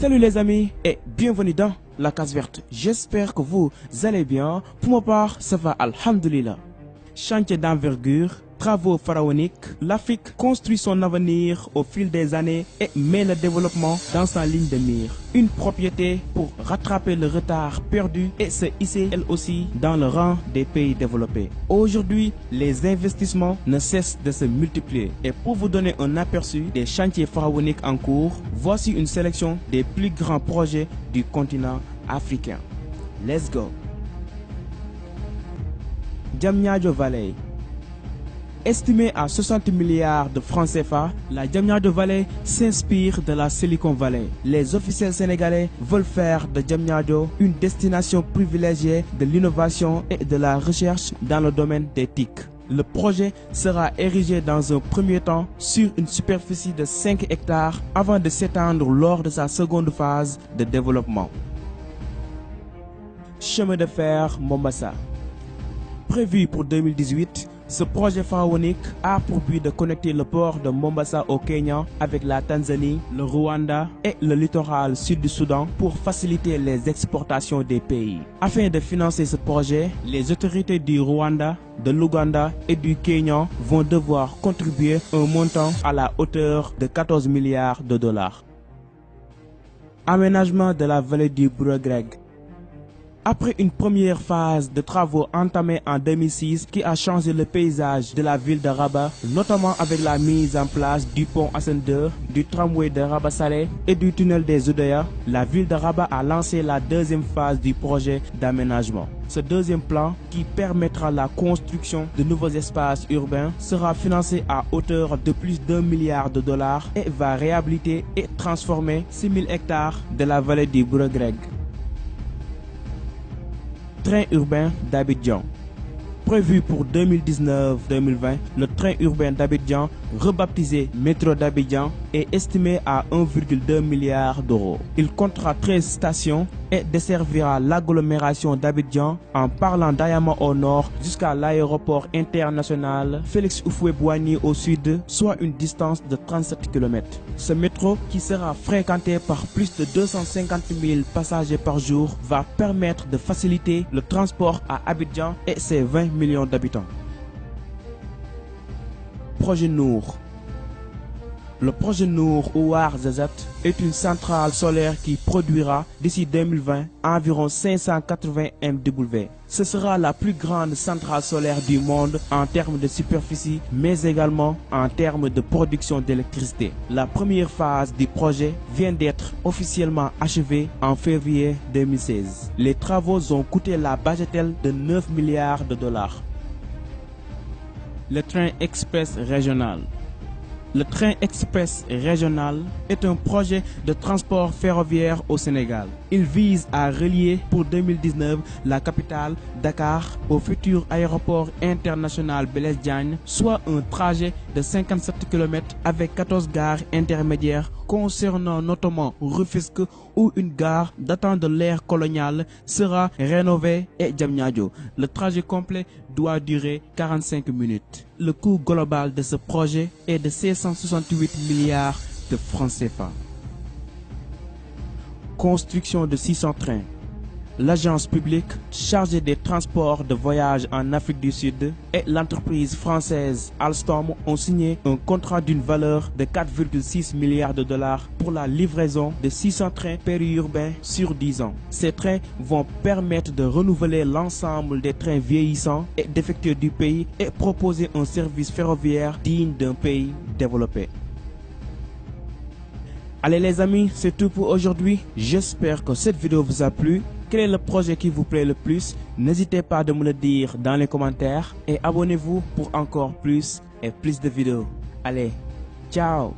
Salut les amis et bienvenue dans la case verte. J'espère que vous allez bien. Pour ma part, ça va alhamdoulilah. Chantier d'envergure, travaux pharaoniques, l'Afrique construit son avenir au fil des années et met le développement dans sa ligne de mire. Une propriété pour rattraper le retard perdu et se hisser elle aussi dans le rang des pays développés. Aujourd'hui, les investissements ne cessent de se multiplier. Et pour vous donner un aperçu des chantiers pharaoniques en cours, voici une sélection des plus grands projets du continent africain. Let's go! Diamniadio Valley. Estimée à 60 milliards de francs CFA, la Diamniadio Valley s'inspire de la Silicon Valley. Les officiels sénégalais veulent faire de Diamniadio une destination privilégiée de l'innovation et de la recherche dans le domaine des TIC. Le projet sera érigé dans un premier temps sur une superficie de 5 hectares avant de s'étendre lors de sa seconde phase de développement. Chemin de fer Mombasa. Prévu pour 2018, ce projet pharaonique a pour but de connecter le port de Mombasa au Kenya avec la Tanzanie, le Rwanda et le littoral sud du Soudan pour faciliter les exportations des pays. Afin de financer ce projet, les autorités du Rwanda, de l'Ouganda et du Kenya vont devoir contribuer un montant à la hauteur de 14 milliards de dollars. Aménagement de la vallée du Bouregreg. Après une première phase de travaux entamés en 2006 qui a changé le paysage de la ville de Rabat, notamment avec la mise en place du pont Hassan II, du tramway de Rabat-Salé et du tunnel des Oudéa, la ville de Rabat a lancé la deuxième phase du projet d'aménagement. Ce deuxième plan, qui permettra la construction de nouveaux espaces urbains, sera financé à hauteur de plus d'1 milliard de dollars et va réhabiliter et transformer 6000 hectares de la vallée du Bouregreg. Train urbain d'Abidjan. Prévu pour 2019-2020, le train urbain d'Abidjan, rebaptisé Métro d'Abidjan, est estimé à 1,2 milliard d'euros. Il comptera 13 stations et desservira l'agglomération d'Abidjan en parlant d'Ayama au nord jusqu'à l'aéroport international Félix Houphouët-Boigny au sud, soit une distance de 37 km. Ce métro, qui sera fréquenté par plus de 250 000 passagers par jour, va permettre de faciliter le transport à Abidjan et ses 20 millions d'habitants. Projet Nour. Le projet Nour ou Ouarzazate est une centrale solaire qui produira d'ici 2020 environ 580 MW. Ce sera la plus grande centrale solaire du monde en termes de superficie, mais également en termes de production d'électricité. La première phase du projet vient d'être officiellement achevée en février 2016. Les travaux ont coûté la bagatelle de 9 milliards de dollars. Le train express régional. Le train express régional est un projet de transport ferroviaire au Sénégal. Il vise à relier pour 2019 la capitale Dakar au futur aéroport international Blaise Diagne, soit un trajet de 57 km avec 14 gares intermédiaires concernant notamment Rufisque où une gare datant de l'ère coloniale sera rénovée et Diamniadio. Le trajet complet doit durer 45 minutes. Le coût global de ce projet est de 668 milliards de francs CFA. Construction de 600 trains. L'agence publique chargée des transports de voyage en Afrique du Sud et l'entreprise française Alstom ont signé un contrat d'une valeur de 4,6 milliards de dollars pour la livraison de 600 trains périurbains sur 10 ans. Ces trains vont permettre de renouveler l'ensemble des trains vieillissants et défectueux du pays et proposer un service ferroviaire digne d'un pays développé. Allez les amis, c'est tout pour aujourd'hui. J'espère que cette vidéo vous a plu. Quel est le projet qui vous plaît le plus? N'hésitez pas à me le dire dans les commentaires et abonnez-vous pour encore plus et plus de vidéos. Allez, ciao!